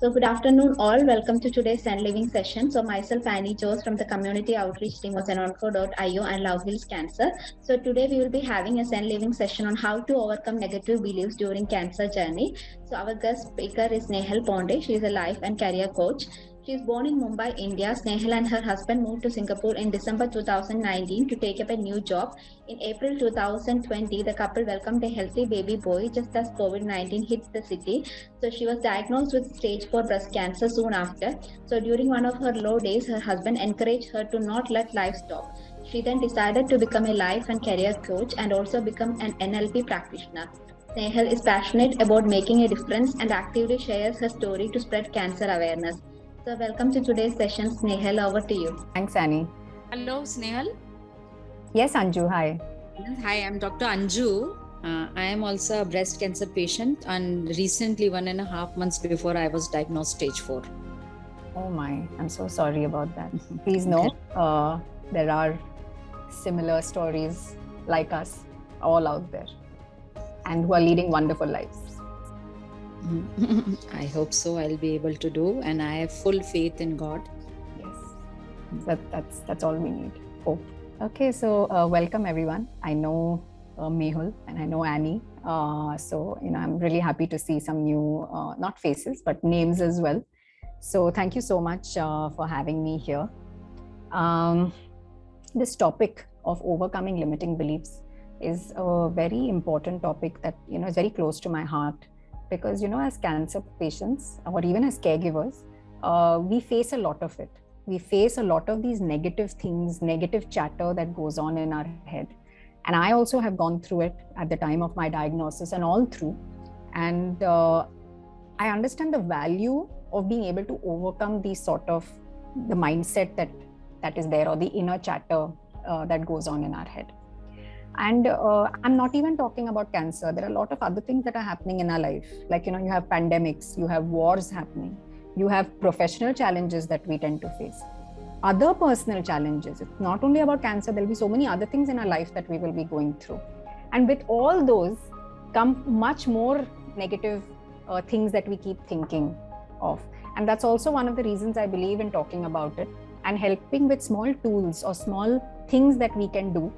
So good afternoon all. Welcome to today's Zen Living session. So myself Annie Jose from the community outreach team of ZenOnco.io and Love Heals Cancer. So today we will be having a Zen Living session on how to overcome negative beliefs during cancer journey. So our guest speaker is Snehal Ponde. She is a life and career coach. She is born in Mumbai, India. Snehal and her husband moved to Singapore in December 2019 to take up a new job. In April 2020, the couple welcomed a healthy baby boy just as COVID-19 hit the city. So she was diagnosed with stage 4 breast cancer soon after. So during one of her low days, her husband encouraged her to not let life stop. She then decided to become a life and career coach and also become an NLP practitioner. Snehal is passionate about making a difference and actively shares her story to spread cancer awareness. So welcome to today's session, Snehal. Over to you. Thanks, Annie. Hello, Snehal. Yes, Anju. Hi. Hi, I'm Dr. Anju. I am also a breast cancer patient, and recently 1.5 months before I was diagnosed stage 4. Oh my, I'm so sorry about that. Please know there are similar stories like us all out there and who are leading wonderful lives. I hope so. I'll be able to do, and I have full faith in God. Yes, that's all we need. Hope. Okay, so welcome everyone. I know Mehul and I know Annie. So I'm really happy to see some new, not faces, but names as well. So thank you so much for having me here. This topic of overcoming limiting beliefs is a very important topic that is very close to my heart, because as cancer patients or even as caregivers, we face a lot of it. We face a lot of these negative things, negative chatter that goes on in our head. And I also have gone through it at the time of my diagnosis and all through. And I understand the value of being able to overcome these sort of the mindset that is there, or the inner chatter that goes on in our head. And I'm not even talking about cancer. There are a lot of other things that are happening in our life. Like, you have pandemics, you have wars happening, you have professional challenges that we tend to face. Other personal challenges. It's not only about cancer, there'll be so many other things in our life that we will be going through. And with all those come much more negative things that we keep thinking of. And that's also one of the reasons I believe in talking about it and helping with small tools or small things that we can do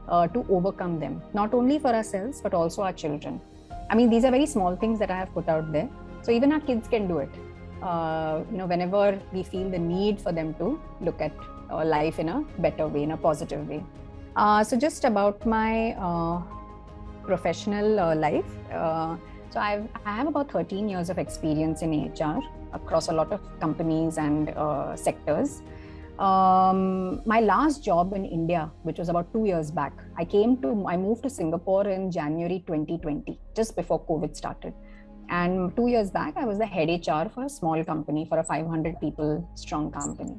to overcome them, not only for ourselves, but also our children. I mean, these are very small things that I have put out there. So even our kids can do it. Whenever we feel the need for them to look at life in a better way, in a positive way. So just about my professional life. So I have about 13 years of experience in HR across a lot of companies and sectors. My last job in India, which was about 2 years back, I moved to Singapore in January 2020, just before COVID started. And 2 years back, I was the head HR for a small company, for a 500 people strong company.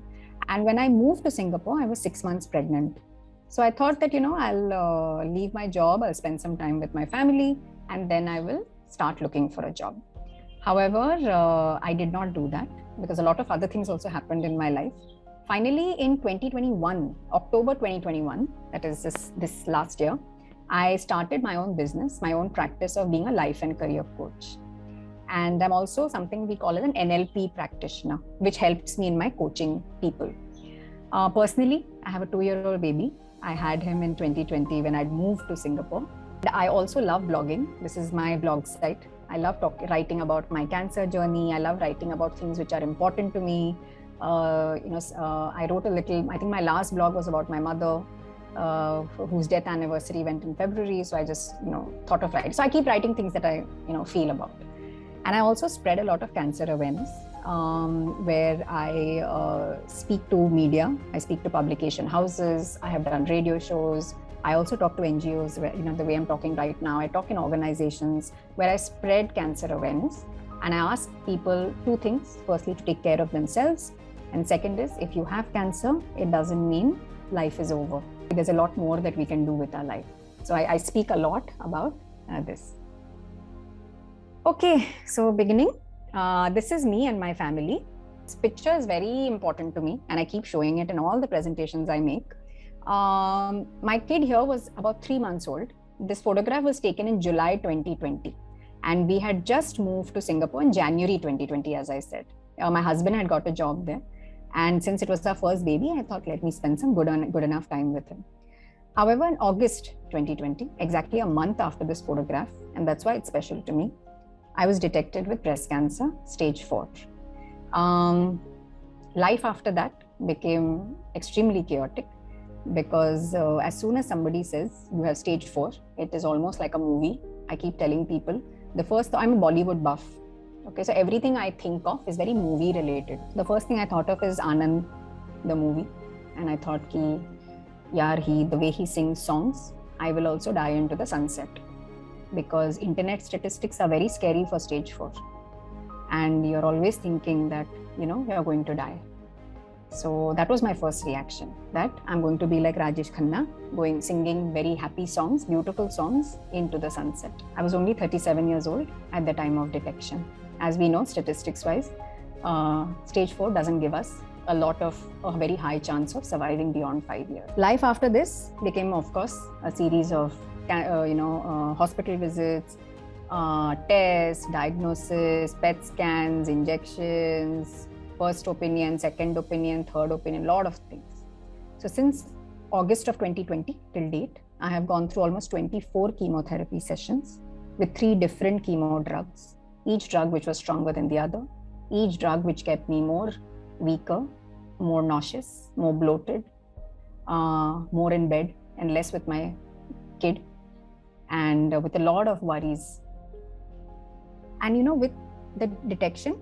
And when I moved to Singapore, I was 6 months pregnant. So I thought that, I'll leave my job, I'll spend some time with my family, and then I will start looking for a job. However, I did not do that because a lot of other things also happened in my life. Finally, in 2021, October 2021, that is this last year, I started my own business, my own practice of being a life and career coach. And I'm also something we call as an NLP practitioner, which helps me in my coaching people. Personally, I have a 2-year-old baby. I had him in 2020 when I'd moved to Singapore. I also love blogging. This is my blog site. I love writing about my cancer journey. I love writing about things which are important to me. I wrote a little, I think my last blog was about my mother, whose death anniversary went in February. So I just, thought of writing. So I keep writing things that I, feel about. And I also spread a lot of cancer awareness, where I speak to media, I speak to publication houses, I have done radio shows. I also talk to NGOs, where, the way I'm talking right now. I talk in organizations where I spread cancer awareness. And I ask people 2 things. Firstly, to take care of themselves. And second is, if you have cancer, it doesn't mean life is over. There's a lot more that we can do with our life. So I speak a lot about this. Okay, so beginning, this is me and my family. This picture is very important to me and I keep showing it in all the presentations I make. My kid here was about 3 months old. This photograph was taken in July 2020 and we had just moved to Singapore in January 2020, as I said. My husband had got a job there. And since it was our first baby, I thought, let me spend some good enough time with him. However, in August 2020, exactly a month after this photograph, and that's why it's special to me, I was detected with breast cancer, stage 4. Life after that became extremely chaotic because as soon as somebody says you have stage 4, it is almost like a movie. I keep telling people, I'm a Bollywood buff. Okay, so everything I think of is very movie related. The first thing I thought of is Anand, the movie. And I thought, the way he sings songs, I will also die into the sunset. Because internet statistics are very scary for stage 4. And you're always thinking that, you're going to die. So that was my first reaction, that I'm going to be like Rajesh Khanna, singing very happy songs, beautiful songs into the sunset. I was only 37 years old at the time of detection. As we know, statistics-wise, stage 4 doesn't give us a very high chance of surviving beyond 5 years. Life after this became, of course, a series of hospital visits, tests, diagnosis, PET scans, injections, first opinion, second opinion, third opinion, a lot of things. So since August of 2020 till date, I have gone through almost 24 chemotherapy sessions with 3 different chemo drugs, each drug which was stronger than the other, each drug which kept me weaker, more nauseous, more bloated, more in bed and less with my kid, and with a lot of worries. And with the detection,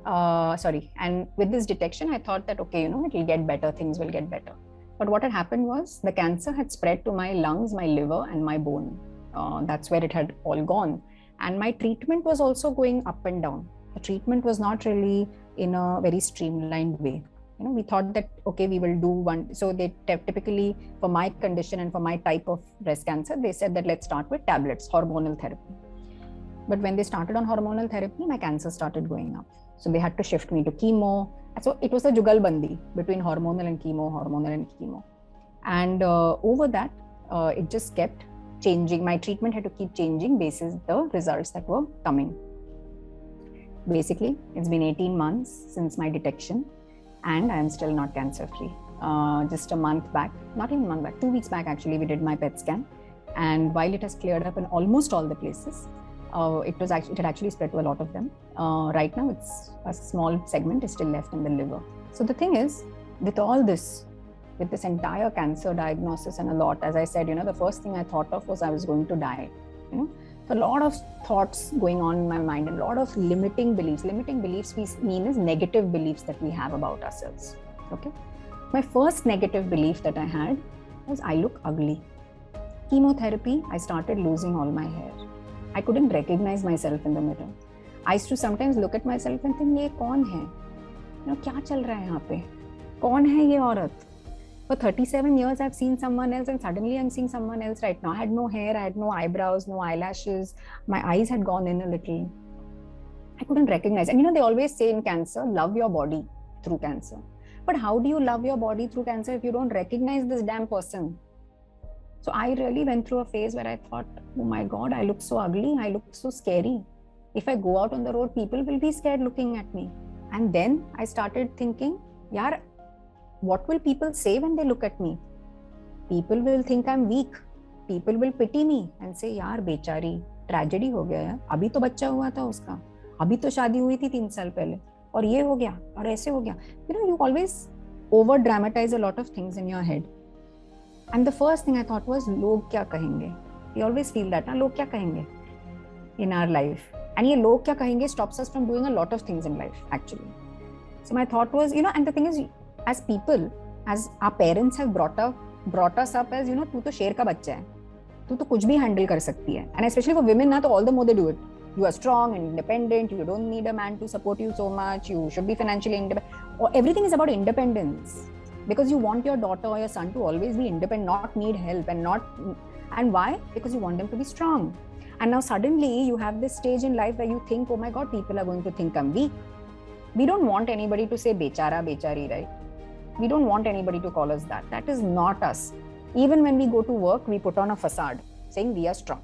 with this detection, I thought that, okay, it will get better, things will get better. But what had happened was the cancer had spread to my lungs, my liver, and my bone. That's where it had all gone. And my treatment was also going up and down. The treatment was not really in a very streamlined way. We thought that, okay, we will do one. So they typically, for my condition and for my type of breast cancer, they said that let's start with tablets, hormonal therapy. But when they started on hormonal therapy, my cancer started going up. So they had to shift me to chemo. So it was a jugalbandi between hormonal and chemo. And over that, it just kept changing. My treatment had to keep changing basis the results that were coming. Basically, it's been 18 months since my detection, and I am still not cancer-free. Just a month back, not even a month back, 2 weeks back actually, we did my PET scan. And while it has cleared up in almost all the places, it had actually spread to a lot of them. Right now, it's a small segment is still left in the liver. So the thing is, with all this, with this entire cancer diagnosis and a lot, as I said, the first thing I thought of was I was going to die. So a lot of thoughts going on in my mind, and a lot of limiting beliefs. Limiting beliefs we mean is negative beliefs that we have about ourselves. Okay. My first negative belief that I had was I look ugly. Chemotherapy, I started losing all my hair. I couldn't recognize myself in the mirror. I used to sometimes look at myself and think, ये कौन है? क्या चल रहा है यहाँ पे? कौन है ये औरत? For 37 years, I've seen someone else, and suddenly I'm seeing someone else right now. I had no hair, I had no eyebrows, no eyelashes. My eyes had gone in a little. I couldn't recognize. And they always say in cancer, love your body through cancer. But how do you love your body through cancer if you don't recognize this damn person? So I really went through a phase where I thought, oh my God, I look so ugly. I look so scary. If I go out on the road, people will be scared looking at me. And then I started thinking, yaar, what will people say when they look at me? People will think I'm weak. People will pity me and say, yaar, bechari, tragedy ho gaya yaar. Abhi to bachcha hua tha uska. Abhi to shaadi hui thi 3 saal pehle. Aur ye ho gaya, aur aise ho gaya. You always over dramatize a lot of things in your head. And the first thing I thought was, log kya kahenge? We always feel that, log kya kahenge in our life. And ye log kya kahenge stops us from doing a lot of things in life, actually. So my thought was, and the thing is, as people, as our parents have brought us up as, tu to sher ka bachcha hai. Tu to kuch bhi handle kar sakti hai. And especially for women, all the more they do it. You are strong and independent. You don't need a man to support you so much. You should be financially independent. Everything is about independence. Because you want your daughter or your son to always be independent, not need help, and why? Because you want them to be strong. And now suddenly you have this stage in life where you think, oh my God, people are going to think I'm weak. We don't want anybody to say bechara, bechari, right? We don't want anybody to call us that. That is not us. Even when we go to work, we put on a facade saying we are strong.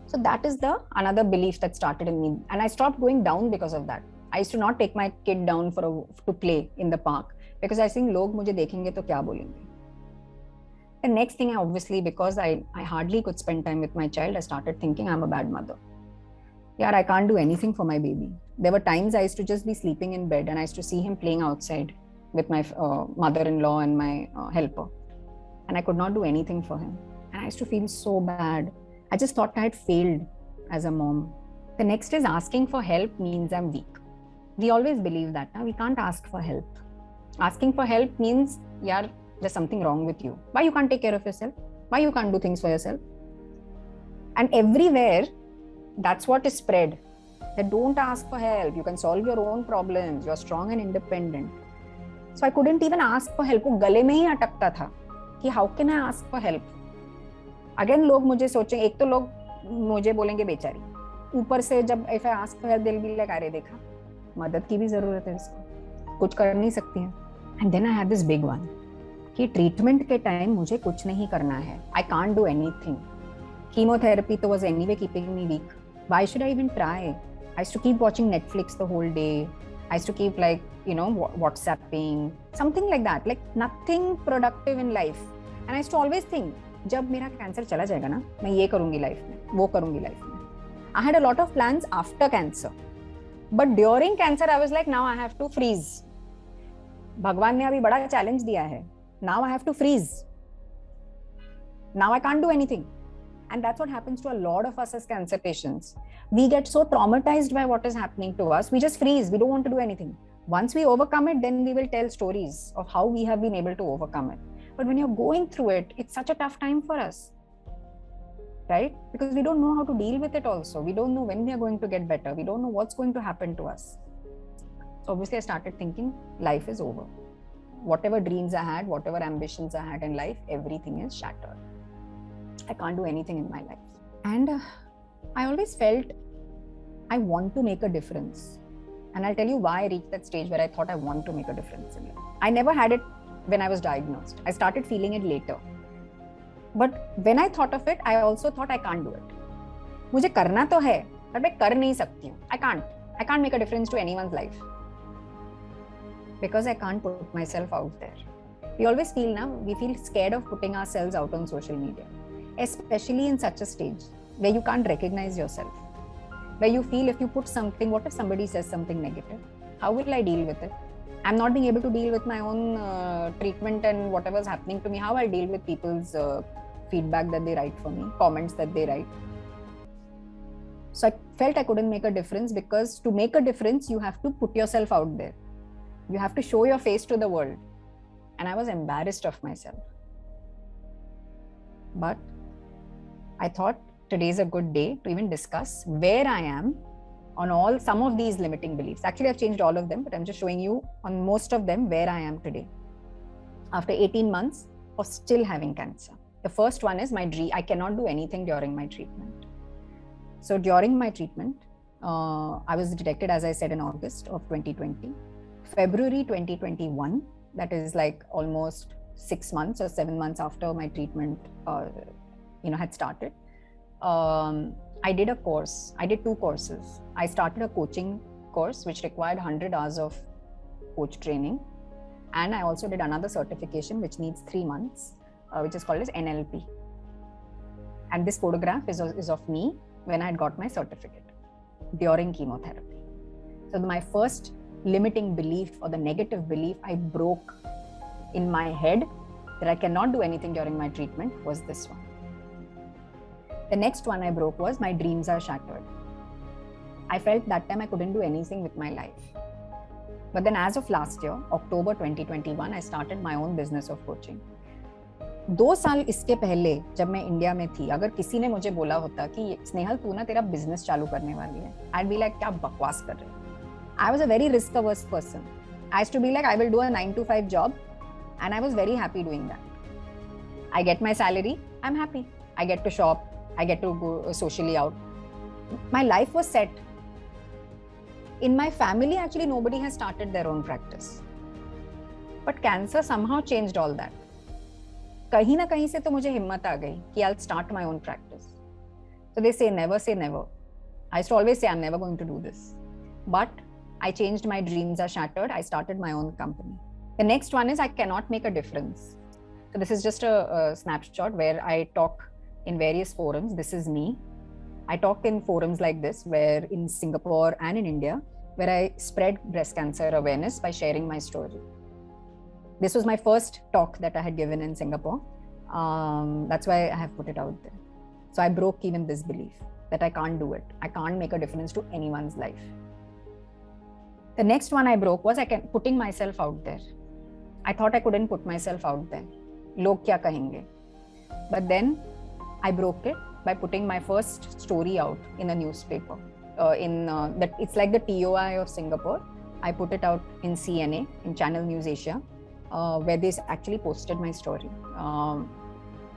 So that is another belief that started in me. And I stopped going down because of that. I used to not take my kid down to play in the park because I think लोग मुझे देखेंगे तो क्या बोलेंगे. The next thing, obviously, because I hardly could spend time with my child, I started thinking I'm a bad mother. Yeah, I can't do anything for my baby. There were times I used to just be sleeping in bed and I used to see him playing outside with my mother-in-law and my helper. And I could not do anything for him. And I used to feel so bad. I just thought I had failed as a mom. The next is asking for help means I'm weak. We always believe that. We can't ask for help. Asking for help means, yeah, there's something wrong with you. Why you can't take care of yourself? Why you can't do things for yourself? And everywhere, that's what is spread. That don't ask for help. You can solve your own problems. You're strong and independent. So I couldn't even ask for help. वो गले में ही अटकता था कि how can I ask for help? Again, लोग मुझे सोचेंगे, एक तो लोग मुझे बोलेंगे बेचारी. ऊपर से जब if I ask for help, they'll be like, अरे देखा, मदद की भी जरूरत है इसको. कुछ कर नहीं सकती है. And then I had this big one. कि ट्रीटमेंट के टाइम मुझे कुछ नहीं करना है. I can't do anything. Chemotherapy तो was anyway keeping me weak. Why should I even try? I used to keep watching Netflix the whole day. I used to keep like, WhatsApping, something like that. Like nothing productive in life. And I used to always think, जब मेरा cancer चला जाएगा ना, मैं ये करूँगी life में, वो करूँगी लाइफ में. I had a lot of plans after cancer. But during cancer, I was like, now I have to freeze. भगवान ने अभी बड़ा चैलेंज दिया है. Now I have to freeze. Now I can't do anything. And that's what happens to a lot of us as cancer patients. We get so traumatized by what is happening to us. We just freeze. We don't want to do anything. Once we overcome it, then we will tell stories of how we have been able to overcome it. But when you're going through it, it's such a tough time for us, right? Because we don't know how to deal with it also. We don't know when we are going to get better. We don't know what's going to happen to us. So obviously I started thinking life is over. Whatever dreams I had, whatever ambitions I had in life, everything is shattered. I can't do anything in my life. And I always felt I want to make a difference. And I'll tell you why I reached that stage where I thought I want to make a difference in life. I never had it when I was diagnosed. I started feeling it later. But when I thought of it, I also thought I can't do it. मुझे करना तो है, but मैं कर नहीं सकती हूँ. I can't make a difference to anyone's life. Because I can't put myself out there. We always feel we feel scared of putting ourselves out on social media. Especially in such a stage where you can't recognize yourself, where you feel if you put something, what if somebody says something negative? How will I deal with it? I'm not being able to deal with my own treatment and whatever's happening to me. How I'll deal with people's feedback that they write for me, comments that they write. So I felt I couldn't make a difference because to make a difference, you have to put yourself out there. You have to show your face to the world. And I was embarrassed of myself. But I thought today's a good day to even discuss where I am on some of these limiting beliefs. Actually, I've changed all of them, but I'm just showing you on most of them where I am today. After 18 months of still having cancer. The first one is I cannot do anything during my treatment. So during my treatment, I was detected, as I said, in August of 2020. February 2021, that is like almost 6 months or 7 months after my treatment had started, I did a course. I did 2 courses. I started a coaching course which required 100 hours of coach training, and I also did another certification which needs 3 months, which is called as NLP. And this photograph is of me when I had got my certificate during chemotherapy. So my first limiting belief or the negative belief I broke in my head that I cannot do anything during my treatment was this one. The next one I broke was my dreams are shattered. I felt that time I couldn't do anything with my life. But then as of last year, October 2021, I started my own business of coaching. 2 साल इसके पहले जब मैं India में थी, अगर किसी ने मुझे बोला होता कि स्नेहल तू ना तेरा बिजनेस चालू करने वाली है, I'd be like क्या बकवास कर रही है. I was a very risk averse person. I used to be like I will do a 9 to 5 job, and I was very happy doing that. I get my salary, I'm happy. I get to shop, I get to go socially out. My life was set. In my family, actually, nobody has started their own practice. But cancer somehow changed all that. कहीं ना कहीं से तो मुझे हिम्मत आ गई कि I'll start my own practice. So they say never say never. I used to always say I'm never going to do this. But I changed, my dreams are shattered. I started my own company. The next one is I cannot make a difference. So this is just a snapshot where I talk in various forums. This is me. I talk in forums like this, where in Singapore and in India, where I spread breast cancer awareness by sharing my story. This was my first talk that I had given in Singapore. That's why I have put it out there. So I broke even this belief that I can't do it. I can't make a difference to anyone's life. The next one I broke was putting myself out there. I thought I couldn't put myself out there. Log kya kahenge? But then I broke it by putting my first story out in a newspaper. It's like the TOI of Singapore. I put it out in CNA, in Channel News Asia, where they actually posted my story,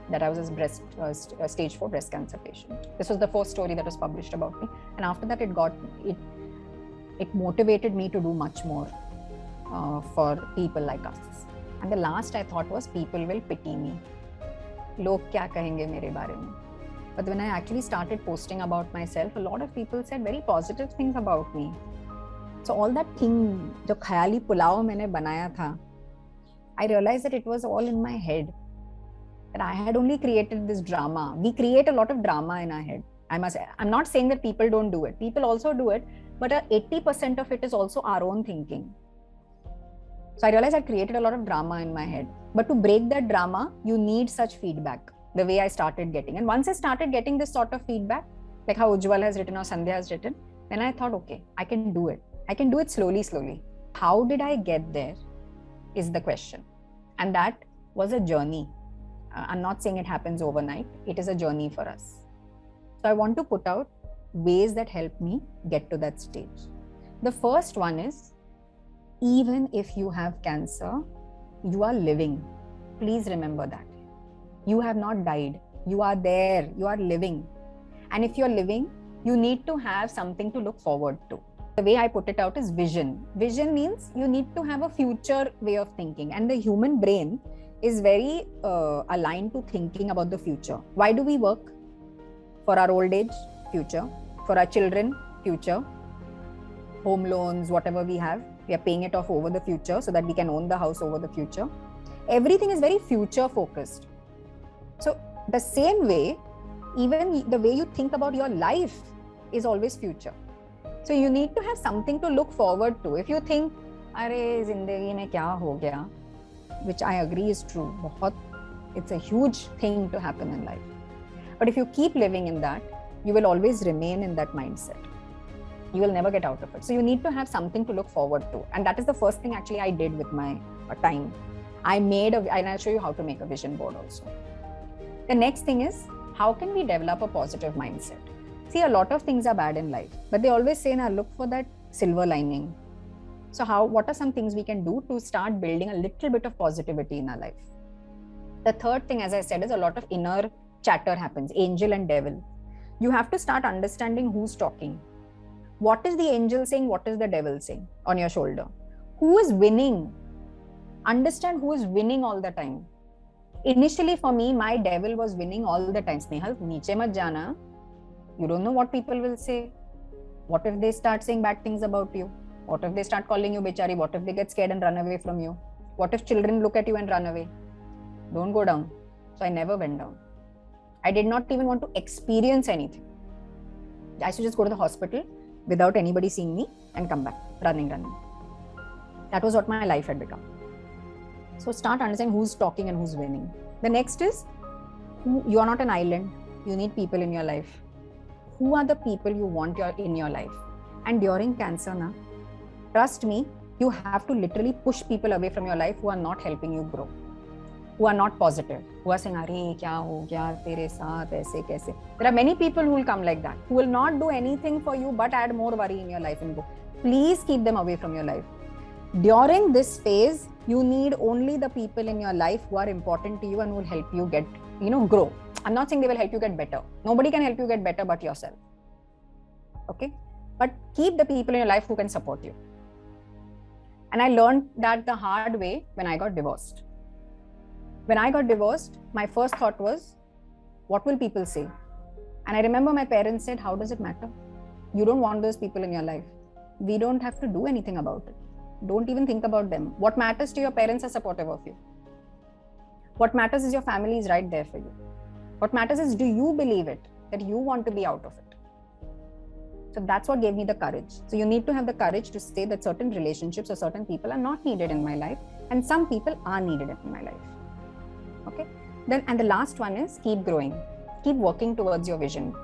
that I was a stage 4 breast cancer patient. This was the first story that was published about me. And after that, it motivated me to do much more for people like us. And the last I thought was, people will pity me. Log kya kahenge mere bare mein? But when I actually started posting about myself, a lot of people said very positive things about me. So all that thing, jo khayali pulao maine banaya tha, I realized that it was all in my head. That I had only created this drama. We create a lot of drama in our head. I'm not saying that people don't do it. People also do it, but 80% of it is also our own thinking. So I realized I created a lot of drama in my head. But to break that drama, you need such feedback, the way I started getting. And once I started getting this sort of feedback, like how Ujjwal has written or Sandhya has written, then I thought, okay, I can do it. I can do it slowly. How did I get there is the question. And that was a journey. I'm not saying it happens overnight. It is a journey for us. So I want to put out ways that help me get to that stage. The first one is, even if you have cancer, you are living. Please remember that. You have not died. You are there. You are living. And if you're living, you need to have something to look forward to. The way I put it out is vision. Vision means you need to have a future way of thinking. And the human brain is very aligned to thinking about the future. Why do we work? For our old age, future. For our children, future. Home loans, whatever we have, we are paying it off over the future so that we can own the house over the future. Everything is very future focused. So the same way, even the way you think about your life is always future. So you need to have something to look forward to. If you think, "Arey, zindagi mein kya ho gaya?" which I agree is true. It's a huge thing to happen in life. But if you keep living in that, you will always remain in that mindset. You will never get out of it. So you need to have something to look forward to. And that is the first thing actually I did with my time. And I'll show you how to make a vision board also. The next thing is, how can we develop a positive mindset? See, a lot of things are bad in life, but they always say, look for that silver lining. So what are some things we can do to start building a little bit of positivity in our life? The third thing, as I said, is a lot of inner chatter happens, angel and devil. You have to start understanding who's talking. What is the angel saying? What is the devil saying on your shoulder? Who is winning? Understand who is winning all the time. Initially for me, my devil was winning all the time. Snehal, niche mat jana. You don't know what people will say. What if they start saying bad things about you? What if they start calling you bechari? What if they get scared and run away from you? What if children look at you and run away? Don't go down. So I never went down. I did not even want to experience anything. I used to just go to the hospital without anybody seeing me and come back, running. That was what my life had become. So start understanding who's talking and who's winning. The next is, you are not an island. You need people in your life. Who are the people you want in your life? And during cancer, trust me, you have to literally push people away from your life who are not helping you grow, who are not positive, who are saying, "Arey, kya ho gaya tere saath, aise kaise." There are many people who will come like that, who will not do anything for you but add more worry in your life and go. Please keep them away from your life. During this phase, you need only the people in your life who are important to you and will help you get, grow. I'm not saying they will help you get better. Nobody can help you get better but yourself. Okay? But keep the people in your life who can support you. And I learned that the hard way when I got divorced. When I got divorced, my first thought was, what will people say? And I remember my parents said, how does it matter? You don't want those people in your life. We don't have to do anything about it. Don't even think about them. What matters to your parents are supportive of you. What matters is your family is right there for you. What matters is, do you believe it, that you want to be out of it? So that's what gave me the courage. So you need to have the courage to say that certain relationships or certain people are not needed in my life, and some people are needed in my life. Okay. Then, and the last one is keep growing. Keep working towards your vision.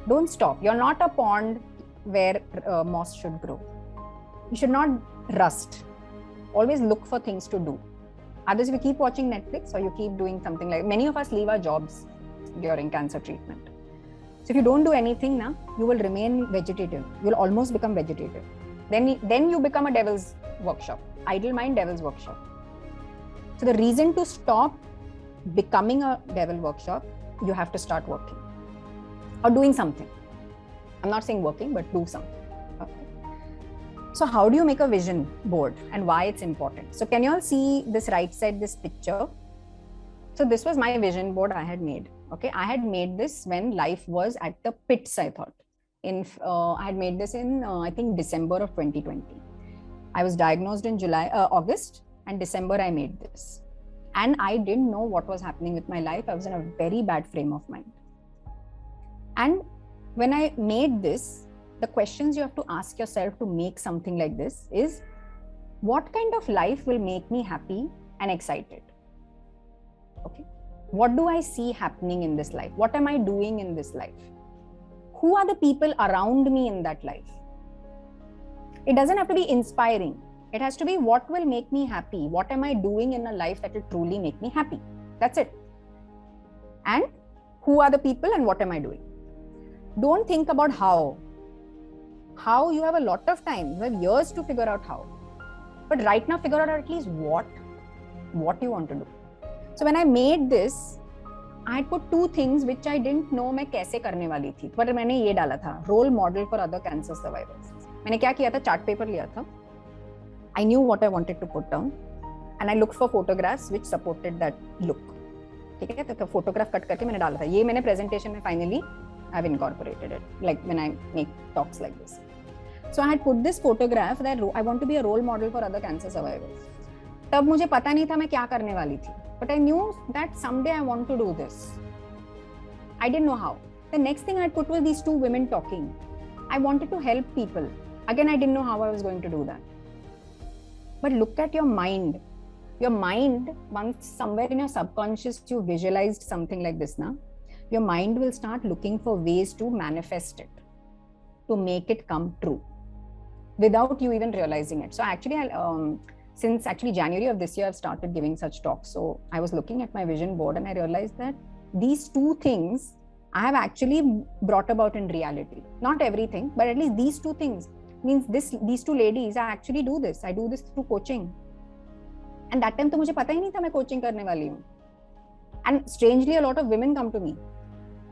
Don't stop. You're not a pond where moss should grow. You should not rust. Always look for things to do. Others, if you keep watching Netflix or you keep doing something like, many of us leave our jobs during cancer treatment. So if you don't do anything now, you will remain vegetative. You will almost become vegetative. Then you become a devil's workshop. Idle mind, devil's workshop. So the reason to stop becoming a devil workshop, you have to start working or doing something. I'm not saying working, but do something. Okay. So how do you make a vision board and why it's important? So can you all see this right side, this picture? So this was my vision board I had made. Okay, I had made this when life was at the pits, I thought. I had made this in, I think, December of 2020. I was diagnosed in August, and December I made this. And I didn't know what was happening with my life. I was in a very bad frame of mind. And when I made this, the questions you have to ask yourself to make something like this is, what kind of life will make me happy and excited? Okay. What do I see happening in this life? What am I doing in this life? Who are the people around me in that life? It doesn't have to be inspiring. It has to be, what will make me happy? What am I doing in a life that will truly make me happy? That's it. And who are the people and what am I doing? Don't think about how. How, you have a lot of time. You have years to figure out how. But right now, figure out at least what you want to do. So when I made this, I had put two things which I didn't know मैं कैसे करने वाली थी, पर मैंने ये डाला था, role model for other cancer survivors. मैंने क्या किया था, चार्ट पेपर लिया था. I knew what I wanted to put down, and I looked for photographs which supported that look. ठीक है, तो photograph कट करके मैंने डाला था. ये मैंने presentation में finally I've incorporated it, like when I make talks like this. So I had put this photograph that I want to be a role model for other cancer survivors. तब मुझे पता नहीं था मैं क्या करने वाली थी. But I knew that someday I want to do this. I didn't know how. The next thing I put was these two women talking. I wanted to help people. Again, I didn't know how I was going to do that. But look at your mind. Your mind, once somewhere in your subconscious you visualized something like this now, your mind will start looking for ways to manifest it, to make it come true, without you even realizing it. So actually, since January of this year, I've started giving such talks. So I was looking at my vision board and I realized that these two things I have actually brought about in reality. Not everything, but at least these two things. Means these two ladies, I actually do this. I do this through coaching. And that time तो मुझे पता ही नहीं था मैं coaching करने वाली हूँ. And strangely, a lot of women come to me.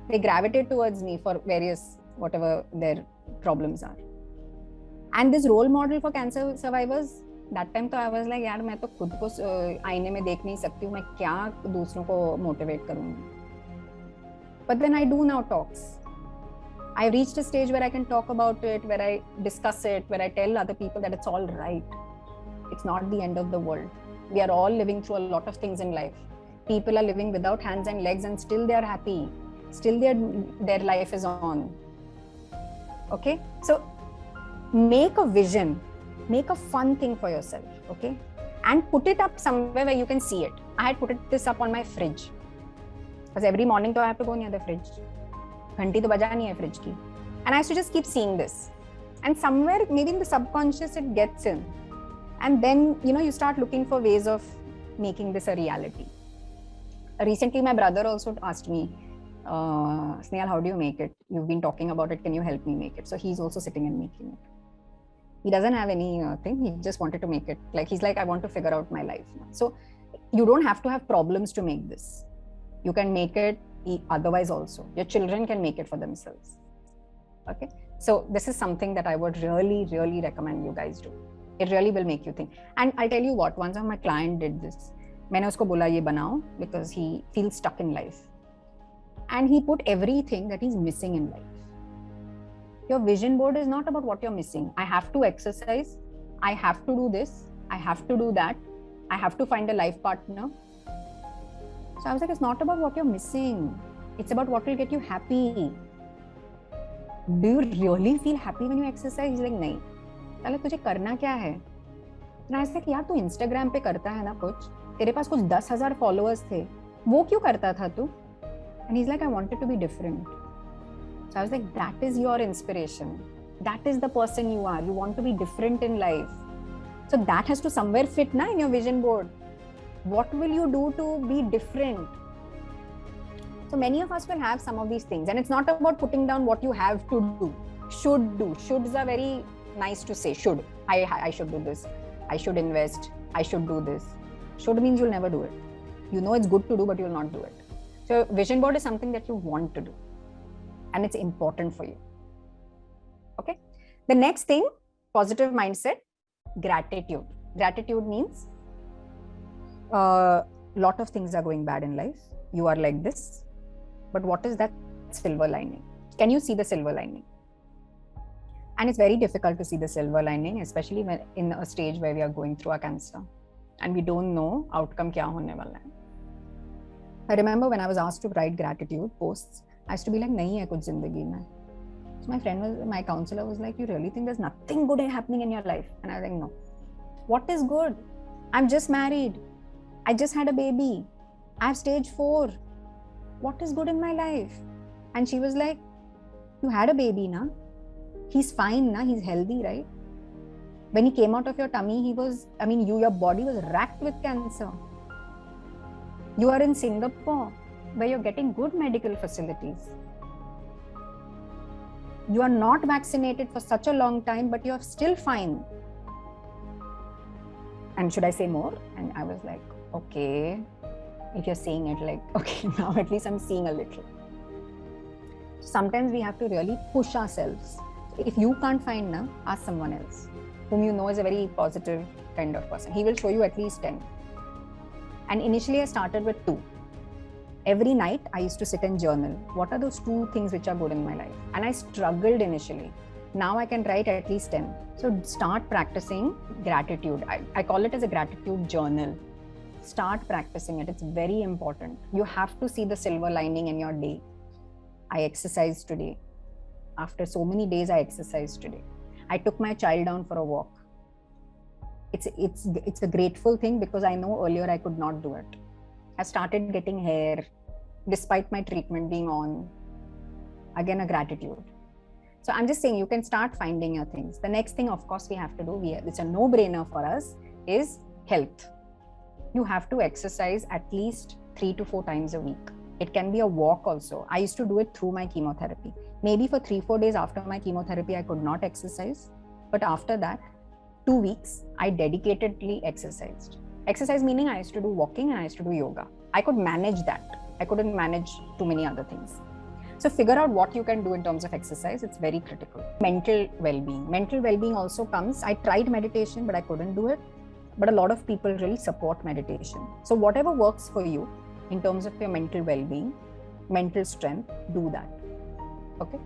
They gravitate towards me for various, whatever their problems are. And this role model for cancer survivors, that time तो I was like, यार मैं तो खुद को आईने में देख नहीं सकती हूँ, मैं क्या दूसरों को motivate करूँगी. But then I do now talks. I reached a stage where I can talk about it, where I discuss it, where I tell other people that it's all right. It's not the end of the world. We are all living through a lot of things in life. People are living without hands and legs and still they are happy. Still their life is on. Okay? So make a vision. Make a fun thing for yourself. Okay? And put it up somewhere where you can see it. I had put this up on my fridge. Because every morning I have to go near the fridge. Ghanti to baja nahi hai fridge ki. And I used to just keep seeing this. And somewhere, maybe in the subconscious, it gets in. And then, you start looking for ways of making this a reality. Recently, my brother also asked me, Snehal, how do you make it? You've been talking about it. Can you help me make it? So he's also sitting and making it. He doesn't have any thing. He just wanted to make it. Like, he's like, I want to figure out my life. So you don't have to have problems to make this. You can make it otherwise also. Your children can make it for themselves. Okay. So this is something that I would really, really recommend you guys do. It really will make you think. And I'll tell you what, once my client did this, मैंने उसको बोला ये बनाओ, because he feels stuck in life. And he put everything that he's missing in life. Your vision board is not about what you're missing. I have to exercise. I have to do this. I have to do that. I have to find a life partner. So I was like, it's not about what you're missing. It's about what will get you happy. Do you really feel happy when you exercise? He's like, नहीं. ताले तुझे करना क्या है? And I was like, यार तू Instagram पे करता है ना कुछ? तेरे पास कुछ 10,000 followers थे. वो क्यों करता था तू? And he's like, I wanted to be different. So I was like, that is your inspiration. That is the person you are. You want to be different in life. So that has to somewhere fit na in your vision board. What will you do to be different? So many of us will have some of these things, and it's not about putting down what you have to do. Should do. Shoulds are very nice to say. Should. I should do this. I should invest. I should do this. Should means you'll never do it. You know it's good to do, but you'll not do it. So vision board is something that you want to do, and it's important for you. Okay. The next thing, positive mindset, gratitude. Gratitude means a lot of things are going bad in life. You are like this, but what is that silver lining? Can you see the silver lining? And it's very difficult to see the silver lining, especially when in a stage where we are going through a cancer and we don't know outcome kya hone wala hai. I remember when I was asked to write gratitude posts, I used to be like, nahi hai kuch zindagi mein. So my counselor was like, you really think there's nothing good happening in your life? And I was like, no. What is good? I'm just married. I just had a baby. I have stage 4. What is good in my life? And she was like, you had a baby, na? He's fine, na? He's healthy, right? When he came out of your tummy, your body was racked with cancer. You are in Singapore, where you're getting good medical facilities. You are not vaccinated for such a long time, but you're still fine. And should I say more? And I was like, okay, if you're saying it, like, okay, now at least I'm seeing a little. Sometimes we have to really push ourselves. If you can't find now, ask someone else whom you know is a very positive kind of person. He will show you at least 10. And initially I started with 2. Every night I used to sit and journal. What are those 2 things which are good in my life? And I struggled initially. Now I can write at least 10. So start practicing gratitude. I call it as a gratitude journal. Start practicing it. It's very important. You have to see the silver lining in your day. I exercised today. After so many days, I exercised today. I took my child down for a walk. It's a grateful thing because I know earlier I could not do it. I started getting hair despite my treatment being on. Again, a gratitude. So I'm just saying you can start finding your things. The next thing, of course, we have to do, it's a no-brainer for us, is health. You have to exercise at least 3 to 4 times a week. It can be a walk also. I used to do it through my chemotherapy. Maybe for 3-4 days after my chemotherapy, I could not exercise. But after that, 2 weeks, I dedicatedly exercised. Exercise meaning I used to do walking and I used to do yoga. I could manage that. I couldn't manage too many other things. So figure out what you can do in terms of exercise. It's very critical. Mental well-being. Mental well-being also comes. I tried meditation, but I couldn't do it. But a lot of people really support meditation. So whatever works for you in terms of your mental well-being, mental strength, do that. Okay.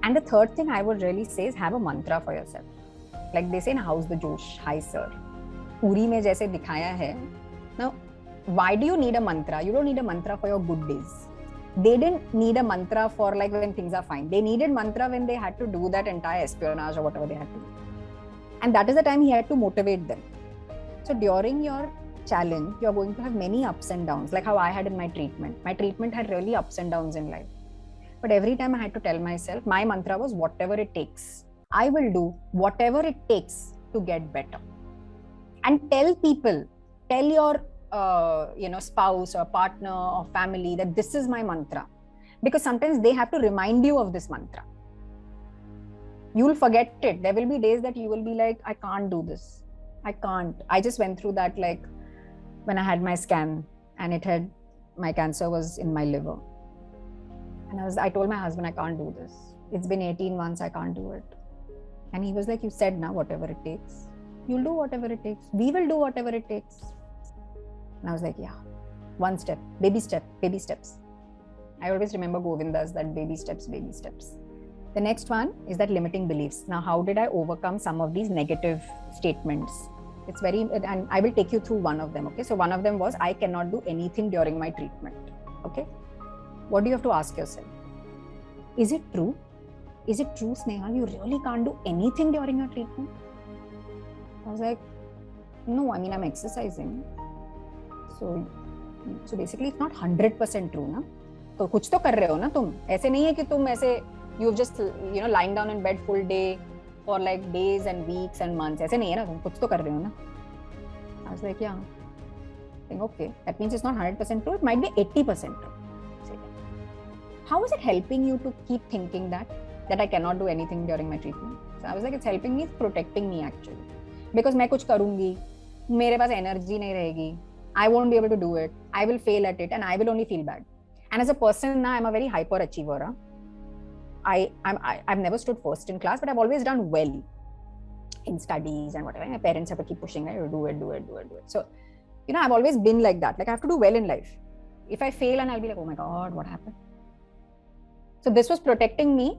And the third thing I would really say is have a mantra for yourself. Like they say, how's the Josh? Hi, sir. Uri mein jaise dikhaya hai. Now, why do you need a mantra? You don't need a mantra for your good days. They didn't need a mantra for like when things are fine. They needed mantra when they had to do that entire espionage or whatever they had to do. And that is the time he had to motivate them. So during your challenge, you're going to have many ups and downs, like how I had in my treatment. My treatment had really ups and downs in life. But every time I had to tell myself, my mantra was whatever it takes. I will do whatever it takes to get better. And tell people, tell your spouse or partner or family that this is my mantra. Because sometimes they have to remind you of this mantra. You will forget it. There will be days that you will be like, I can't do this. I can't. I just went through that like when I had my scan and my cancer was in my liver. And I told my husband, I can't do this. It's been 18 months, I can't do it. And he was like, you said now, whatever it takes. You'll do whatever it takes. We will do whatever it takes. And I was like, yeah, one step, baby steps. I always remember Govinda's that baby steps, baby steps. The next one is that limiting beliefs. Now, how did I overcome some of these negative statements? It's very, and I will take you through one of them. Okay. So one of them was, I cannot do anything during my treatment. Okay. What do you have to ask yourself? Is it true? Is it true, Snehal? You really can't do anything during your treatment? I was like, no, I mean, I'm exercising. So basically it's not 100% true, na? तो कुछ तो कर रहे हो ना तुम. ऐसे नहीं है कि तुम ऐसे you've just lying down in bed full day for like days and weeks and months. ऐसे नहीं है ना, तुम कुछ तो कर रहे हो ना. I was like, yeah. Think, okay, that means it's not 100% true. It might be 80% true. How is it helping you to keep thinking that I cannot do anything during my treatment? So I was like, it's helping me, it's protecting me actually. Because मैं कुछ करूँगी, मेरे पास energy नहीं रहेगी. I won't be able to do it. I will fail at it and I will only feel bad. And as a person now, I'm a very hyper achiever. I've never stood first in class, but I've always done well in studies and whatever. My parents have to keep pushing, right? Do it. So, I've always been like that. Like I have to do well in life. If I fail, and I'll be like, oh my God, what happened? So this was protecting me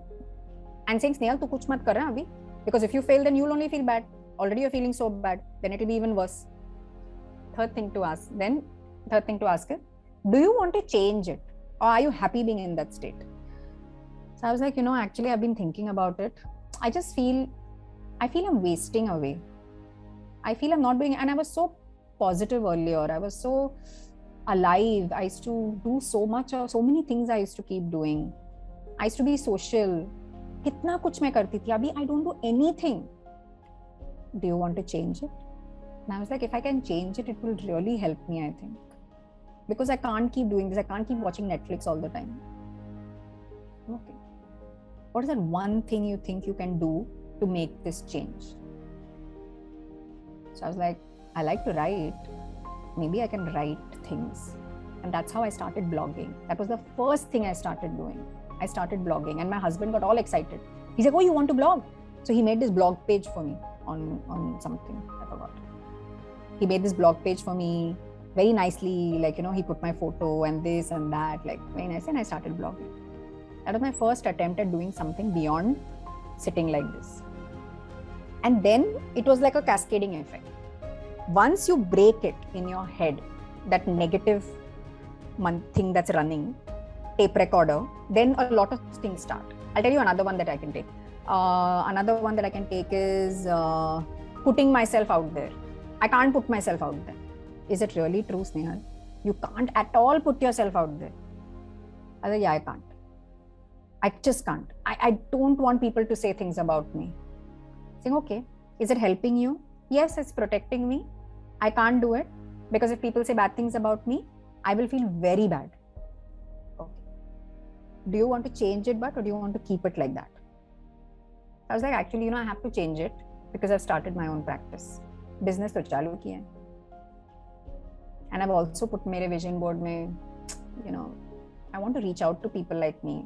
and saying, Snehal, tu kuch mat kar raha abhi. Because if you fail, then you'll only feel bad. Already you're feeling so bad. Then it'll be even worse. Third thing to ask is, do you want to change it? Or are you happy being in that state? So I was like, actually I've been thinking about it. I feel I'm wasting away. I feel I'm not doing, and I was so positive earlier. I was so alive. I used to do so many things I used to keep doing. I used to be social. Kitna kuch main karti thi. Abhi I don't do anything. Do you want to change it? And I was like, if I can change it, it will really help me, I think. Because I can't keep doing this. I can't keep watching Netflix all the time. Okay. What is that one thing you think you can do to make this change? So I was like, I like to write. Maybe I can write things. And that's how I started blogging. That was the first thing I started doing. I started blogging and my husband got all excited. He's like, oh, you want to blog? So he made this blog page for me on something. I forgot. He made this blog page for me very nicely. Like, he put my photo and this and that, like very nice. And I started blogging. That was my first attempt at doing something beyond sitting like this. And then it was like a cascading effect. Once you break it in your head, that negative thing that's running, tape recorder, then a lot of things start. I'll tell you another one that I can take. Another one that I can take is putting myself out there. I can't put myself out there. Is it really true, Snehal? You can't at all put yourself out there. I said, yeah, I can't. I just can't. I don't want people to say things about me. Saying, okay, is it helping you? Yes, it's protecting me. I can't do it because if people say bad things about me, I will feel very bad. Okay. Do you want to change it, or do you want to keep it like that? I was like, actually, I have to change it because I've started my own practice. Business to chalu kiya hai. And I've also put mere vision board mein, I want to reach out to people like me.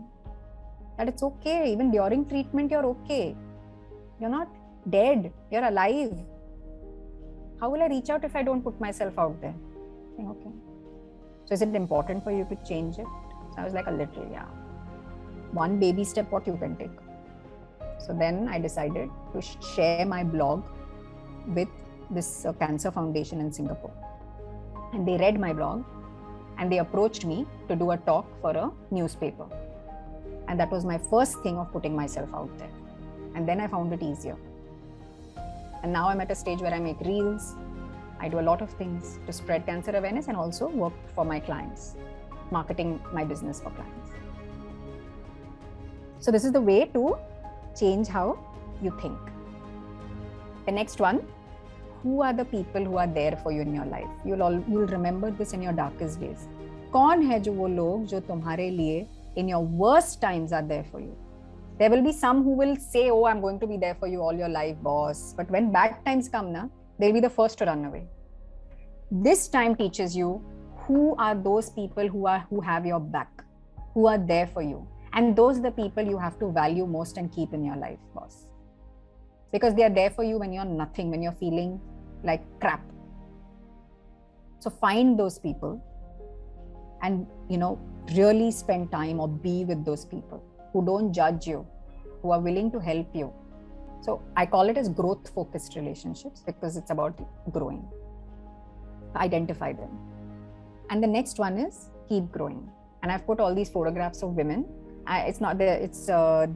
That it's okay. Even during treatment, you're okay. You're not dead. You're alive. How will I reach out if I don't put myself out there? Okay. So is it important for you to change it? So I was like, a little, yeah. One baby step, what you can take. So then I decided to share my blog with this cancer foundation in Singapore. And they read my blog and they approached me to do a talk for a newspaper. And that was my first thing of putting myself out there. And then I found it easier. And now I'm at a stage where I make reels. I do a lot of things to spread cancer awareness and also work for my clients, marketing my business for clients. So this is the way to change how you think. The next one, who are the people who are there for you in your life? You'll remember this in your darkest days. कौन है जो वो लोग जो तुम्हारे लिए in your worst times are there for you? There will be some who will say, oh, I'm going to be there for you all your life, boss. But when bad times come, they'll be the first to run away. This time teaches you who are those people who have your back, who are there for you. And those are the people you have to value most and keep in your life, boss. Because they are there for you when you're nothing, when you're feeling like crap. So find those people and, really spend time or be with those people who don't judge you, who are willing to help you. So I call it as growth focused relationships because it's about growing. Identify them. And the next one is keep growing. And I've put all these photographs of women. It's not there, it's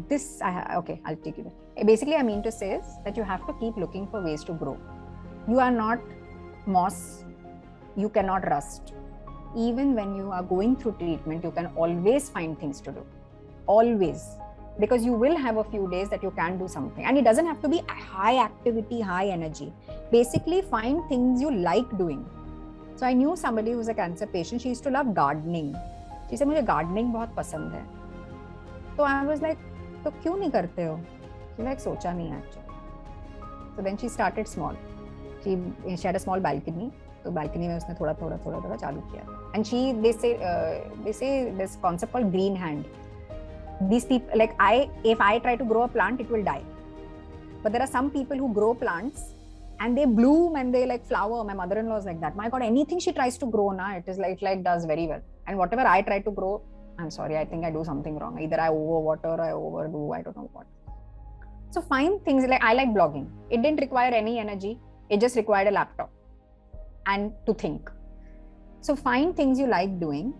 this. Okay, I'll take it. Basically, I mean to say is that you have to keep looking for ways to grow. You are not moss, you cannot rust. Even when you are going through treatment, you can always find things to do. Always. Because you will have a few days that you can do something. And it doesn't have to be high activity, high energy. Basically, find things you like doing. So I knew somebody who was a cancer patient. She used to love gardening. She said, मुझे gardening बहुत पसंद है. So I was like, तो क्यों नहीं करते हो? She like, सोचा नहीं actually. So then she started small. She had a small balcony. तो balcony में उसने थोड़ा चालू किया. And they say this concept called green hand. These people, like if I try to grow a plant, it will die. But there are some people who grow plants and they bloom and they like flower. My mother-in-law is like that. My God, anything she tries to grow now, it does very well. And whatever I try to grow, I'm sorry, I think I do something wrong. Either I overwater, I overdo, I don't know what. So find things like, I like blogging. It didn't require any energy. It just required a laptop and to think. So find things you like doing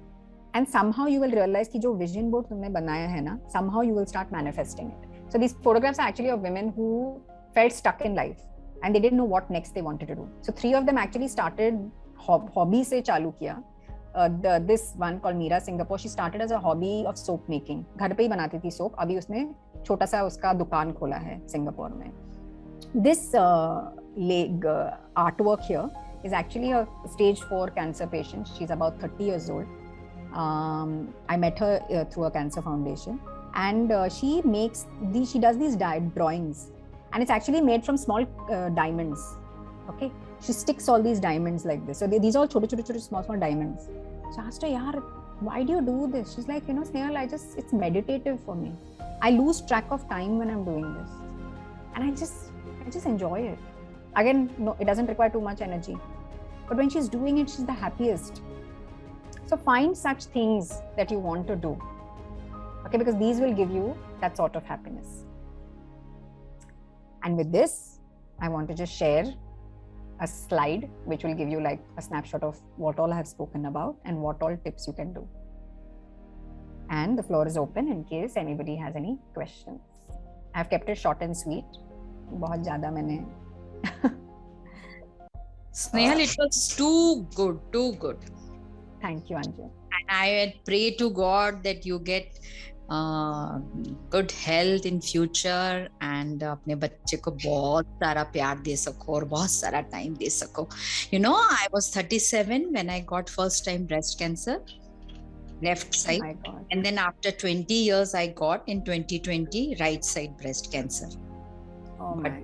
and somehow you will realize कि जो vision board तुमने बनाया है ना, somehow you will start manifesting it. So these photographs are actually of women who felt stuck in life and they didn't know what next they wanted to do. So 3 of them actually started hobby से चालू किया. This one called Meera Singapore, she started as a hobby of soap making. घर पे ही बनाती थी soap. अभी उसने छोटा सा उसका दुकान खोला है सिंगापुर में. This artwork here is actually a stage 4 cancer patient. She's about 30 years old. I met her through a cancer foundation, and she does these drawings, and it's actually made from small diamonds. Okay, she sticks all these diamonds like this. So these are all chote small diamonds. So I asked her, yaar, why do you do this? She's like, Snehal, it's meditative for me. I lose track of time when I'm doing this, and I just enjoy it. Again, no, it doesn't require too much energy, but when she's doing it, she's the happiest. So find such things that you want to do, okay, because these will give you that sort of happiness. And with this, I want to just share a slide which will give you like a snapshot of what all I have spoken about and what all tips you can do. And the floor is open in case anybody has any questions. I've kept it short and sweet. बहुत ज़्यादा मैंने Snehal, it was too good. Thank you, Anju. And I pray to God that you get good health in future and अपने बच्चे को बहुत सारा प्यार दे सको और बहुत सारा time दे सको. I was 37 when I got first time breast cancer, left side. Oh my God. And then after 20 years, I got in 2020 right side breast cancer. Oh But my.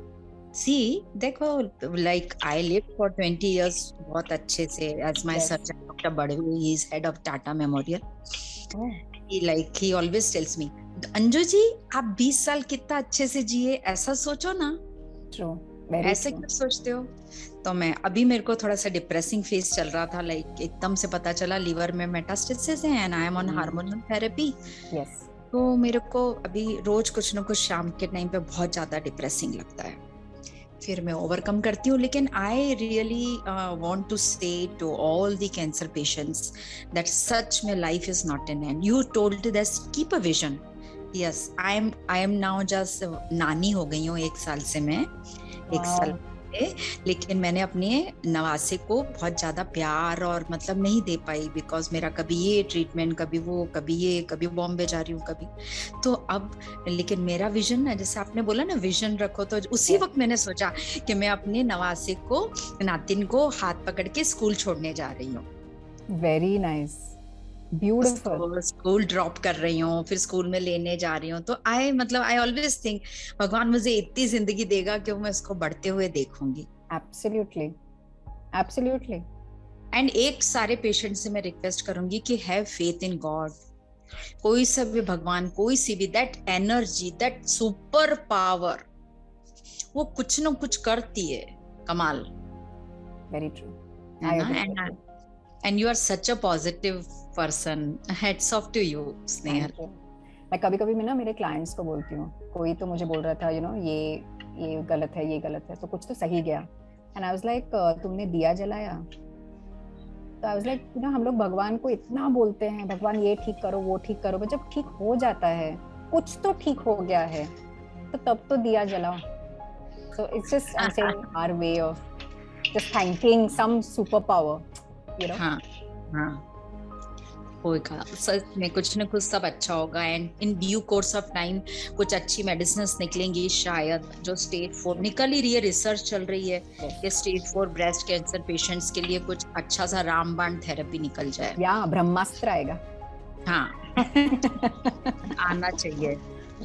see, देखो, like I lived for 20 years बहुत अच्छे से. As my Yes. surgeon, Dr. Badwe, he is head of Tata Memorial. Oh. He always tells me, Anju ji, आप 20 साल कितना अच्छे से जिए, ऐसा सोचो ना. True. Very ऐसे true. क्यों सोचते हो? तो अभी मेरे को थोड़ा सा डिप्रेसिंग फेज चल रहा था. लाइक एकदम से पता चला लीवर में मेटास्टेसिस है and I am on hormonal therapy. Yes. तो मेरे को अभी रोज कुछ ना कुछ शाम के टाइम पे बहुत ज्यादा डिप्रेसिंग लगता है. फिर मैं ओवरकम करती हूँ. लेकिन I really want to say to all the cancer patients that सच में life is not an end. You told this, keep a vision. Yes, I am now just नानी हो गई हूँ 1 साल से. मैं 1 साल, लेकिन मैंने अपने नवासे को बहुत ज्यादा प्यार और मतलब नहीं दे पाई बिकॉज मेरा कभी ये ट्रीटमेंट, कभी वो, कभी बॉम्बे जा रही हूँ, कभी तो अब. लेकिन मेरा विजन है, जैसे आपने बोला ना विजन रखो, तो उसी वक्त मैंने सोचा कि मैं अपने नवासे को, नातिन को हाथ पकड़ के स्कूल छोड़ने जा रही हूँ. Very nice. Beautiful. School drop कर रही हूँ, फिर स्कूल में लेने जा रही हूँ. तो आई ऑलवेज थिंक भगवान मुझे इतनी जिंदगी देगा कि मैं उसको बढ़ते हुए देखूंगी. Absolutely. Absolutely. एंड एक सारे पेशेंट से मैं रिक्वेस्ट करूंगी कि हैव फेथ इन गॉड. कोई सा भी भगवान, कोई सी भी, that energy, that super power, वो कुछ ना कुछ करती है कमाल. Very true. है I ना? agree with you. And you are such a positive person. Hats off to you, Snehal. Thank you. मैं कभी-कभी मैं ना मेरे क्लाइंट्स को बोलती हूँ, कोई तो मुझे बोल रहा था ये गलत है, ये गलत है, तो कुछ तो सही गया, एंड आई वाज लाइक तुमने दिया जलाया? तो आई वाज लाइक हम लोग भगवान को इतना बोलते हैं, भगवान ये ठीक करो, वो ठीक करो, बट जब ठीक हो जाता है, कुछ तो ठीक हो गया है, तो तब तो दिया जलाओ. So it's just, I'm saying, our way of just thanking some superpower, हाँ हाँ, होगा सच में कुछ ना कुछ सब अच्छा होगा, and in due course of time कुछ अच्छी मेडिसिन्स निकलेंगी शायद. जो स्टेज 4 निकल ही रही है, रिसर्च चल रही है कि स्टेज 4 ब्रेस्ट कैंसर पेशेंट्स के लिए कुछ अच्छा सा रामबाण थेरेपी निकल जाए. या ब्रह्मास्त्र आएगा. हाँ आना चाहिए.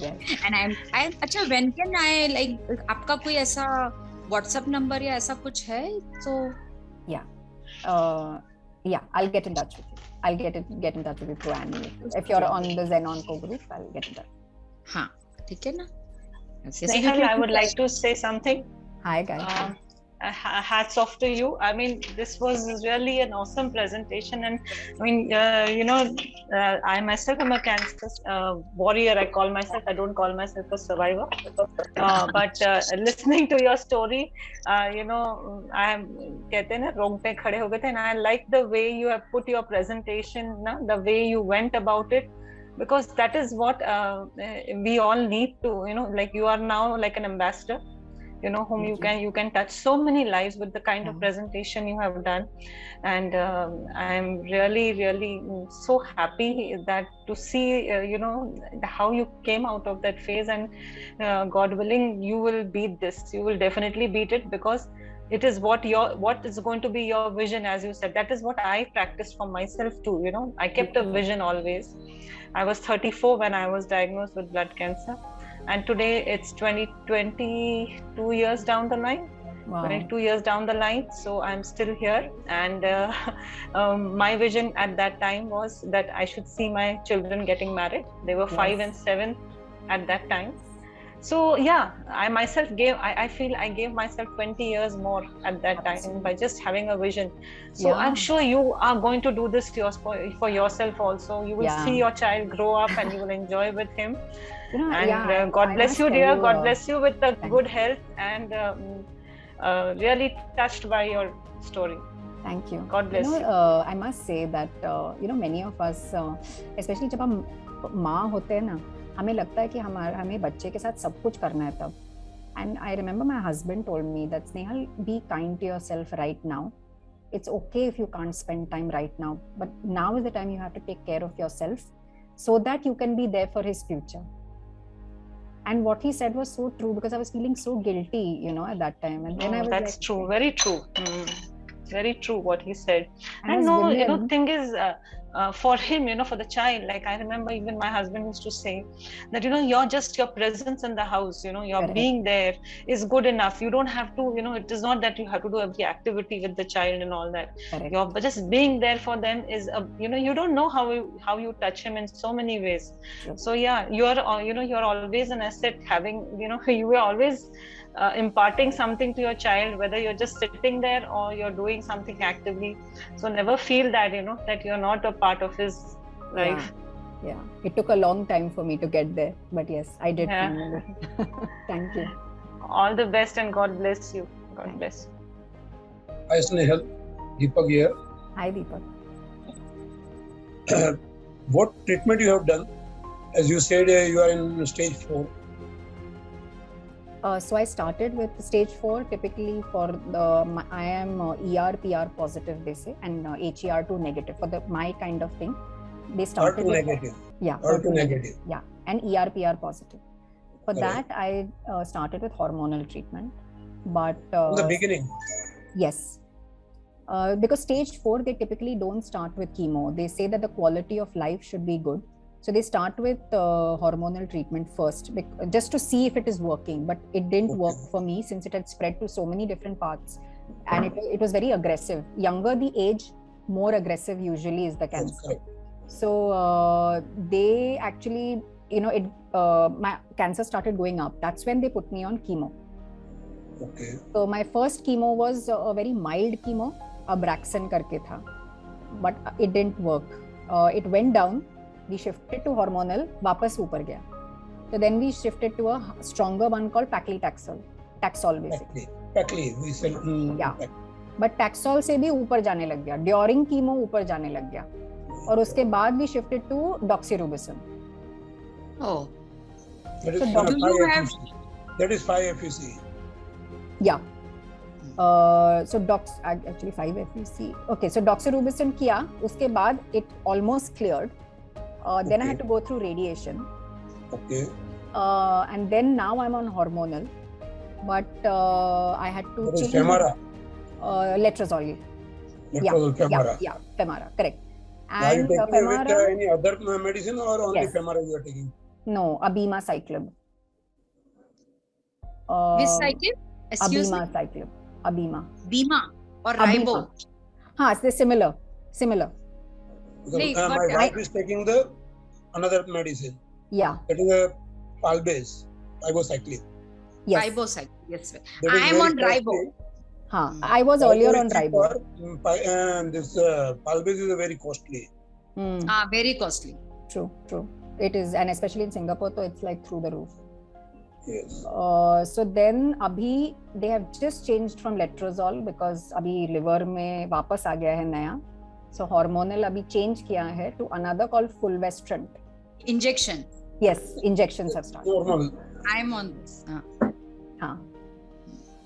एंड आई अच्छा, व्हेन कैन आई लाइक, आपका कोई ऐसा व्हाट्सएप नंबर या ऐसा कुछ है तो? Yeah, I'll get in touch with you. I'll get in touch with you through Annie. If you're on the ZenOnco group, I'll get in touch. हाँ ठीक है ना. Snehal, I would like to say something. Hi guys. Hats off to you. I mean, this was really an awesome presentation, and I mean, I myself am a cancer warrior. I call myself. I don't call myself a survivor. But listening to your story, I am कहते हैं ना रोंगटे खड़े हो गए थे, and I like the way you have put your presentation, the way you went about it, because that is what we all need to, like you are now like an ambassador, whom you can touch so many lives with the kind of presentation you have done. And I'm really so happy that to see how you came out of that phase, and God willing you will beat this. You will definitely beat it, because it is what is going to be your vision. As you said, that is what I practiced for myself too. I kept a vision always. I was 34 when I was diagnosed with blood cancer, and today it's 22 years down the line. Wow. 22 years down the line, so I'm still here. And my vision at that time was that I should see my children getting married. They were 5 and 7 at that time. So yeah, I myself I feel I gave myself 20 years more at that time by just having a vision. So I'm sure you are going to do this for yourself also. You will see your child grow up and you will enjoy with him. And God bless you, dear. God bless you with the good health, and really touched by your story. Thank you. God bless you. I must say that many of us, especially जब हम माँ होते हैं ना, हमें लगता है कि हमें बच्चे के साथ सब कुछ करना है तब. And I remember my husband told me that, Snehal, be kind to yourself right now. It's okay if you can't spend time right now, but now is the time you have to take care of yourself so that you can be there for his future. And what he said was so true, because I was feeling so guilty, at that time. And then I was that's like, true, very true. Very true what he said. And thing is, for him, for the child, like I remember even my husband used to say that, your presence in the house, your being there is good enough. You don't have to, it is not that you have to do every activity with the child and all that. You're just being there for them is, you don't know how you touch him in so many ways. So yeah, you're always an asset, having, you were always imparting something to your child, whether you're just sitting there or you're doing something actively. So never feel that that you're not a part of his life. Yeah, it took a long time for me to get there, but yes, I did. Thank you. All the best, and God bless you. God bless. Hi Snehal, Deepak here. Hi Deepak. What treatment you have done? As you said, you are in stage 4. So I started with stage 4. Typically for I am ER/PR positive, they say, and HER2 negative for my kind of thing. They started HER2 negative. Yeah. HER2 negative. Yeah, and ER/PR positive. For that, I started with hormonal treatment, but in the beginning. Yes. Because stage 4, they typically don't start with chemo. They say that the quality of life should be good. So they start with hormonal treatment first, just to see if it is working. But it didn't work for me, since it had spread to so many different parts. And it was very aggressive. Younger the age, more aggressive usually is the cancer. So they actually, my cancer started going up. That's when they put me on chemo. Okay. So my first chemo was a very mild chemo, Abraxane karke tha. But it didn't work. It went down. we shifted to hormonal, वापस ऊपर गया. So then we shifted to a stronger one called paclitaxel, Taxol basically. Pacli, we said. Yeah. But Taxol से भी ऊपर जाने लग गया. During chemo ऊपर जाने लग गया. और उसके बाद we shifted to doxorubicin. Oh. That is So do you have? That is 5 FUC. Yeah. So actually 5 FUC. Okay, so doxorubicin किया, उसके बाद it almost cleared. Then I had to go through radiation. Okay. And then now I'm on hormonal, but I had to That is change. Femara. Letrozole. Femara. Yeah, Femara, correct. Are you And taking Femara, with any other medicine or only Yes. Femara you are taking? no, abemaciclib. Which cycle? Excuse me. Abemaciclib. Abema. Bima or Abema. Ribo? हाँ, they're similar. Because No, but my wife is taking the another medicine. Yeah. That is a Palbase, ribocycline. Yes. Ribo cycle. Yes. That I is am very on Ribo. costly. हाँ, I was earlier on is Ribo. cheaper, and this Palbase is very costly. Very costly. True. It is, and especially in Singapore, so it's like through the roof. Yes. So then abhi they have just changed from letrozole because abhi liver में वापस आ गया है नया. So hormonal abhi change किया है to another called fulvestrant. Injection. Yes, injections have started. Normal. I am on this. हाँ.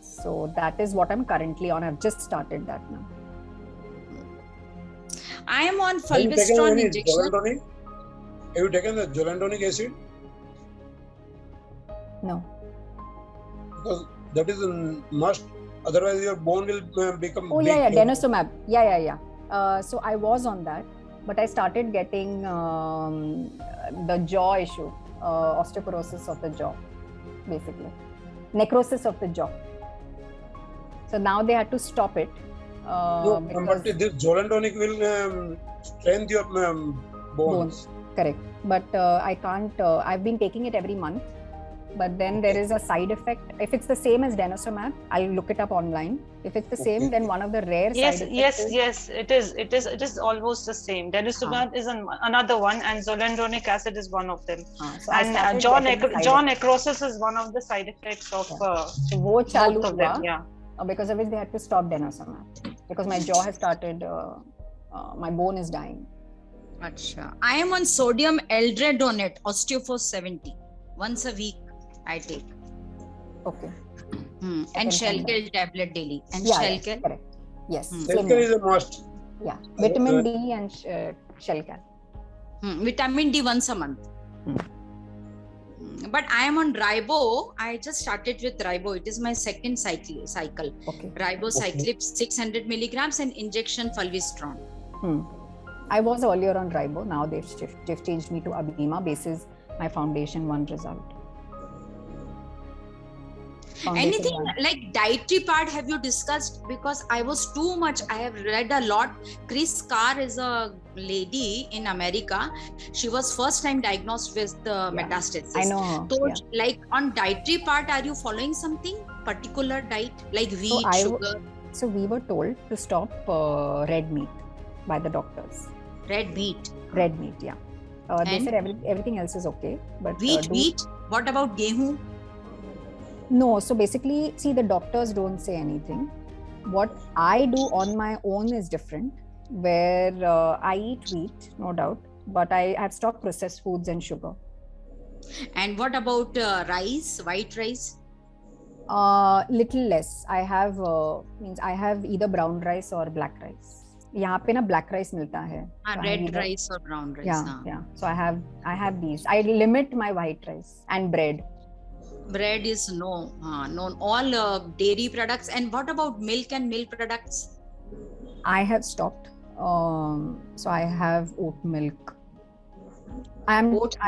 So that is what I'm currently on. I've just started that now. I am on Have you taken fulvestrant any injection. zoledronic? Have you taken the zoledronic acid? No. Because that is a must. Otherwise, your bone will become. Oh big. yeah, denosumab. Yeah. So I was on that, but I started getting the jaw issue, osteoporosis of the jaw, basically, necrosis of the jaw. So now they had to stop it. No, but this zoledronic will strengthen your bones. Correct. But I can't. I've been taking it every month. But then there is a side effect. If it's the same as denosumab, I'll look it up online. If it's the same, then one of the rare Yes, side effects yes, it is. It is almost the same. Denosumab is another one, and zoledronic acid is one of them. So I And started jaw getting side jaw effects. necrosis is one of the side effects of So वो चालू both of हुआ, them. Yeah. because of which they had to stop denosumab because my jaw has started. My bone is dying. Achha. I am on sodium eldredonate, osteophos 70. Once a week I take. Okay. And Shelkel tablet daily. And Yeah, Shelkel. correct. Yes. Shelkel is a must. Yeah. Vitamin D and Shelkel. Vitamin D once a month. But I am on Ribo. I just started with Ribo. It is my second cycle. Okay. Ribocyclib 600 milligrams and injection fulvestrant. I was earlier on Ribo. Now they've changed me to Abema basis my foundation 1 result. Anything like dietary part have you discussed? Because I was too much. I have read a lot. Chris Carr is a lady in America. She was first time diagnosed with metastasis. I know her. So like on dietary part, are you following something particular diet like wheat, sugar? So we were told to stop red meat by the doctors. Red meat. Red meat, yeah. They said everything else is okay, but wheat. What about gehu? No, so basically, see, the doctors don't say anything. What I do on my own is different, where I eat wheat, no doubt, but I have stopped processed foods and sugar. And what about rice, white rice? Little less. I have either brown rice or black rice. यहाँ पे ना black rice मिलता है. Red rice or brown rice. Yeah. So I have these. I limit my white rice and bread. Bread is no. All dairy products. And what about milk and milk products? I have stopped. So I have oat milk. But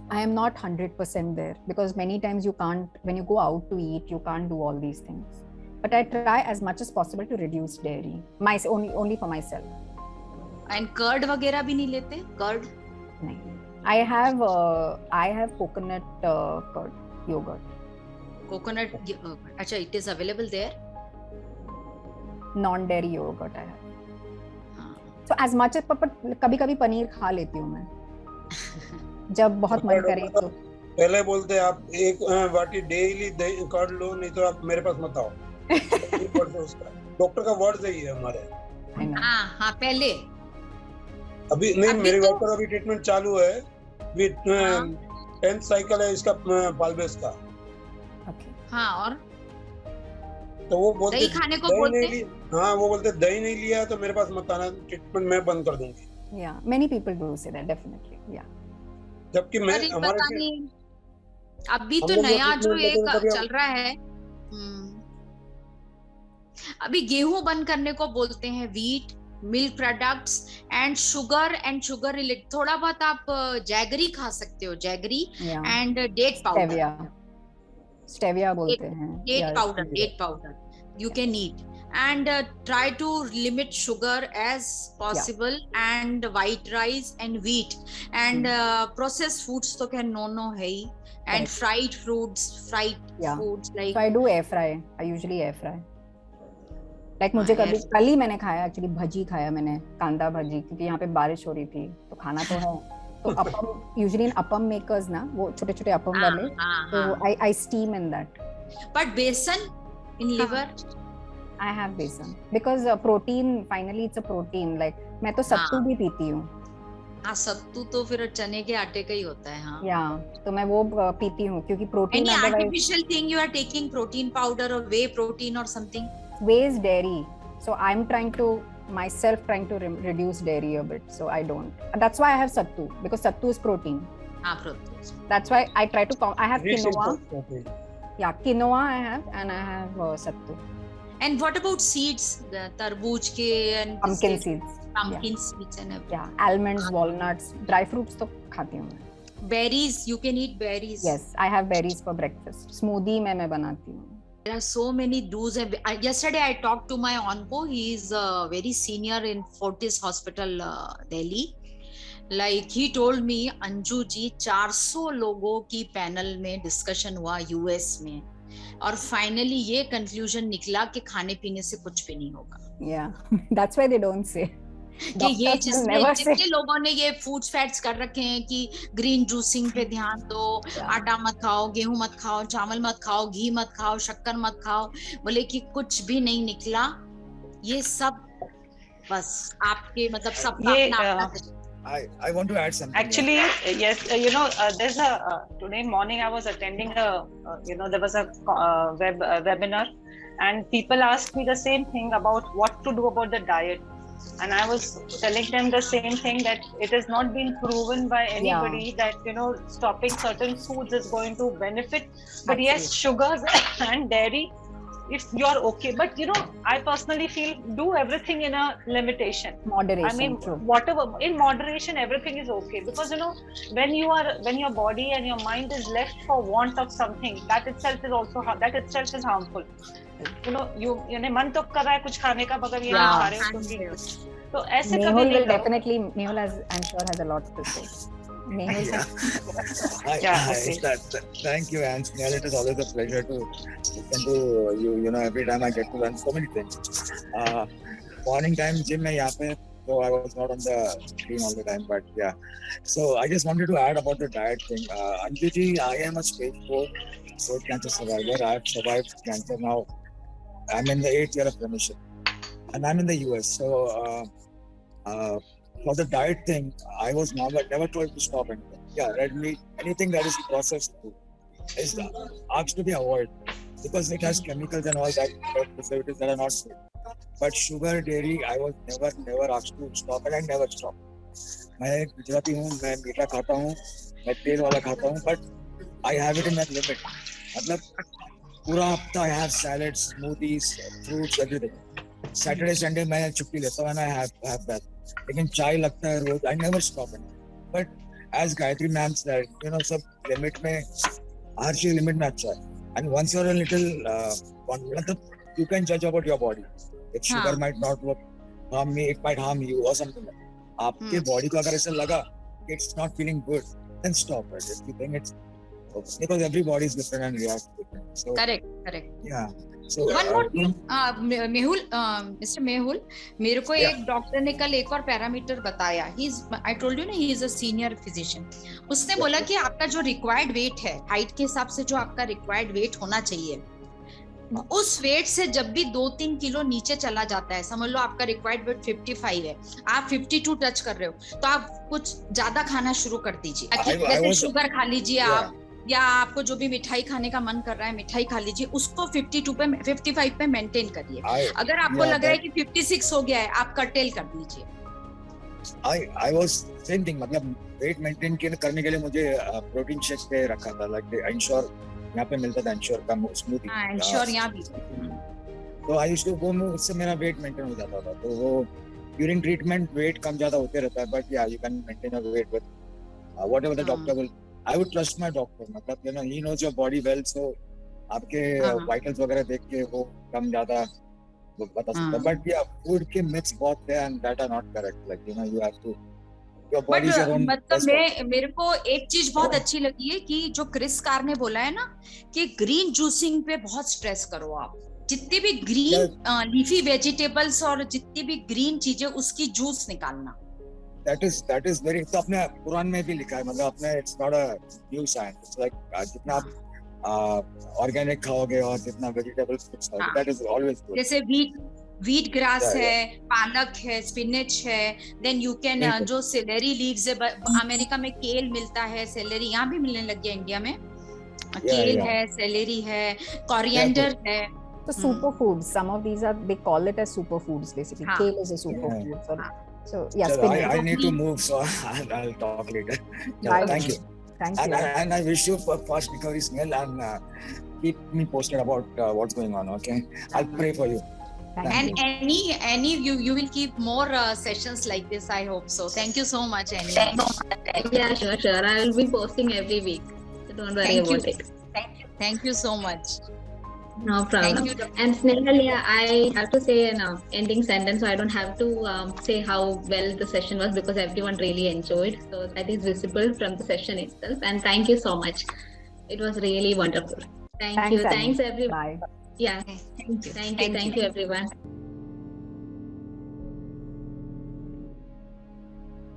I am not 100% there because many times you can't, when you go out to eat, you can't do all these things. But I try as much as possible to reduce dairy. Only for myself. And curd वगैरह भी नहीं लेते? Curd? नहीं. I have coconut curd yogurt. Coconut yogurt. Achha, it is available there? Non-dairy yogurt I have. So as much as कभी-कभी पनीर खा लेती हूँ मैं जब बहुत मन करे तो। पहले बोलते आप एक वाटी डेली दही काट लो, नहीं तो आप मेरे पास मत आओ। डॉक्टर का वर्ड सही है हमारे। हाँ पहले। अभी नहीं, मेरी वाइफ का अभी ट्रीटमेंट चालू है, अभी 10th साइकिल है इसका पालबेस का। हाँ, और तो वो बोलते दही खाने को बोलते हैं। हाँ, वो बोलते दही नहीं लिया तो मेरे पास मत आना, ट्रीटमेंट मैं बंद कर दूंगी। Yeah, many people do say that, definitely. Yeah. जबकि मैं हमारे अभी तो नया जो एक चल रहा है, अभी गेहूं बंद करने को बोलते हैं, wheat, milk products and sugar related. थोड़ा बहुत आप जैगरी खा सकते हो, jaggery and date powder, stevia बोलते हैं, date powder you can eat and try to limit sugar as possible, and white rice and wheat and processed foods तो क्या no है ही, and fried foods like so I do air fry. I usually air fry. Like मुझे कभी कल ही मैंने खाया, actually bhaji खाया मैंने, कांदा भजी, क्योंकि यहाँ पे बारिश हो रही थी तो खाना तो है। तो अपम, यूजुअली अपम मेकर्स ना, वो छोटे छोटे अपम वाले, तो I steam in that. But besan in liver, I have besan because protein, finally it's a protein. Like मैं तो सत्तू भी पीती हूँ। हाँ, सत्तू तो फिर चने के आटे का ही होता है। हाँ, या तो मैं वो पीती हूँ क्योंकि protein. Any artificial thing you are taking, protein powder or whey protein or something? Whey is dairy, so I'm trying to reduce dairy a bit, so I don't. That's why I have sattu, because sattu is protein. Protein. That's why I try to I have quinoa. Yeah, quinoa I have, and I have sattu. And what about seeds? The tarbooj ke and pumpkin seeds. Seeds and everything. Yeah, almonds, walnuts, dry fruits to khati hu main. Berries, you can eat berries. Yes, I have berries for breakfast. Smoothie main banati hu. There are so many do's. Yesterday I talked to my onco. He is very senior in Fortis Hospital, Delhi. Like he told me, Anju ji, 400 लोगों की panel में discussion हुआ US में, और finally ये conclusion निकला कि खाने पीने से कुछ भी नहीं होगा। Yeah, that's why they don't say. कि ये जितने लोगों ने ये फूड्स फैट्स कर रखे हैं कि ग्रीन जूसिंग पे ध्यान दो, आटा मत खाओ, गेहूं मत खाओ, चावल मत खाओ, घी मत खाओ, शक्कर मत खाओ, बोले कि कुछ भी नहीं निकला। ये सब बस आपके मतलब सब अपना। I want to add something. Actually, yes, there's today morning I was attending there was a webinar, and people asked me the same thing about what to do about the diet. And I was telling them the same thing, that it has not been proven by anybody that stopping certain foods is going to benefit. But yes, sugars and dairy, if you're okay, but I personally feel do everything in a limitation, moderation. I mean, true. Whatever in moderation, everything is okay, because when your body and your mind is left for want of something, that itself is harmful. मन तो कर रहा है कुछ खाने का, मगर ये खा रहे हो तो ऐसे कभी नहीं। Definitely, Snehal I'm sure has a lot to say. Thank you, and Snehal, it is always a pleasure to listen to you. Every time I get to learn so many things. Morning time gym में यहाँ पे, so I was not on the screen all the time, but yeah. So I just wanted to add about the diet thing. Anju ji, I am a stage 4 throat cancer survivor. I have survived cancer now. I'm in the 8th year of remission, and I'm in the US. So for the diet thing, I was never told to stop anything. Yeah, red meat, anything that is processed food is asked to be avoided, because it has chemicals and all that, preservatives that are not good. But sugar, dairy, I was never asked to stop, and I never stopped. मैं गुजराती हूँ, मैं मीठा खाता हूँ, मैं तेल वाला खाता हूँ, but I have it in that limit. मतलब पूरा हफ्ता I have salads, smoothies, fruits, everything. Saturday, Sunday मैं छुट्टी लेता हूँ and I have that. लेकिन चाय लगता है रोज, I never stop it. But as Gayatri ma'am said, सब limit में, हर चीज limit में अच्छा है. And once you're a little, मतलब you can judge about your body. If sugar might not harm me, it might harm you or something like that. आपके body को अगर ऐसा लगा it's not feeling good, then stop it. If you think it's, because every body is different and reacts different. So correct. Yeah. So One more thing, Mehul, Mr. Mehul, मेरे को Yeah. एक doctor ने कल एक और पैरामीटर बताया. I told you ना, he is a senior physician. उसने बोला कि आपका जो रिक्वायर्ड वेट है, हाइट के हिसाब से जो आपका रिक्वायर्ड वेट होना चाहिए, उस वेट से जब भी 2-3 किलो नीचे चला जाता है, समझ लो आपका रिक्वायर्ड वेट 55 है, आप 52 टच कर रहे हो, तो आप कुछ ज्यादा खाना शुरू कर दीजिए. जैसे शुगर खा लीजिए आप, या आपको जो भी मिठाई खाने का मन कर रहा है मिठाई खा लीजिए, उसको 52 पे 55 पे मेंटेन करिए. अगर आपको लग रहा है कि 56 हो गया है, आप कर्टेल कर दीजिए. I was same thing, मतलब वेट मेंटेन करने के लिए मुझे प्रोटीन शेक पे रखा था, लाइक इंश्योर यहाँ पे मिलता था, इंश्योर का स्मूदी. हाँ, इंश्योर यहाँ भी. तो आई यूज्ड टू गो, उससे मेरा वेट मेंटेन हो जाता था. तो वो ड्यूरिंग ट्रीटमेंट वेट कम ज्यादा होते रहता है, बट या you can maintain your weight with whatever the doctor will. I would trust my doctor, मतलब you know he knows your body well, so आपके vitals वगैरह देख के वो कम ज्यादा बता सकता है. But yeah, food के myths बहुत है and that are not correct. Like you know you have to, your body is your own. मतलब मेरे को एक चीज बहुत अच्छी लगी है कि जो क्रिस कार ने बोला है ना कि ग्रीन जूसिंग पे बहुत स्ट्रेस करो आप. जितनी भी ग्रीन लीफी वेजिटेबल्स और जितनी भी ग्रीन चीजें, उसकी जूस निकालना. That is very, तो अपने कुरान में भी लिखा है, मतलब अपने it's not a new science. It's like जितना आप ऑर्गेनिक खाओगे और जितना वेजिटेबल फूड्स खाओगे, that is always good. जैसे वीट ग्रास है, पालक है, स्पिनच है, देन यू कैन जो सेलेरी लीव्स है, अमेरिका में केल मिलता है, सेलेरी यहाँ भी मिलने लग गया इंडिया में. केल है, सेलेरी है, कोरिएंडर है. So superfoods, some of these are, they call it as superfoods basically. Kale is a superfood. So yeah, I need to move, so I'll talk later. Thank you. Thank you. And I wish you fast recovery, Snehal, and keep me posted about what's going on. Okay, I'll pray for you. And any you will keep more sessions like this, I hope so. Thank you so much, Annie. Yeah, sure. I will be posting every week, so don't worry about it. Thank you so much. No problem. Thank you. And Snehal, yeah, I have to say an ending sentence, so I don't have to say how well the session was, because everyone really enjoyed. So that is visible from the session itself. And thank you so much. It was really wonderful. Thanks you. Thanks everyone. Bye. Yeah. Thank you everyone.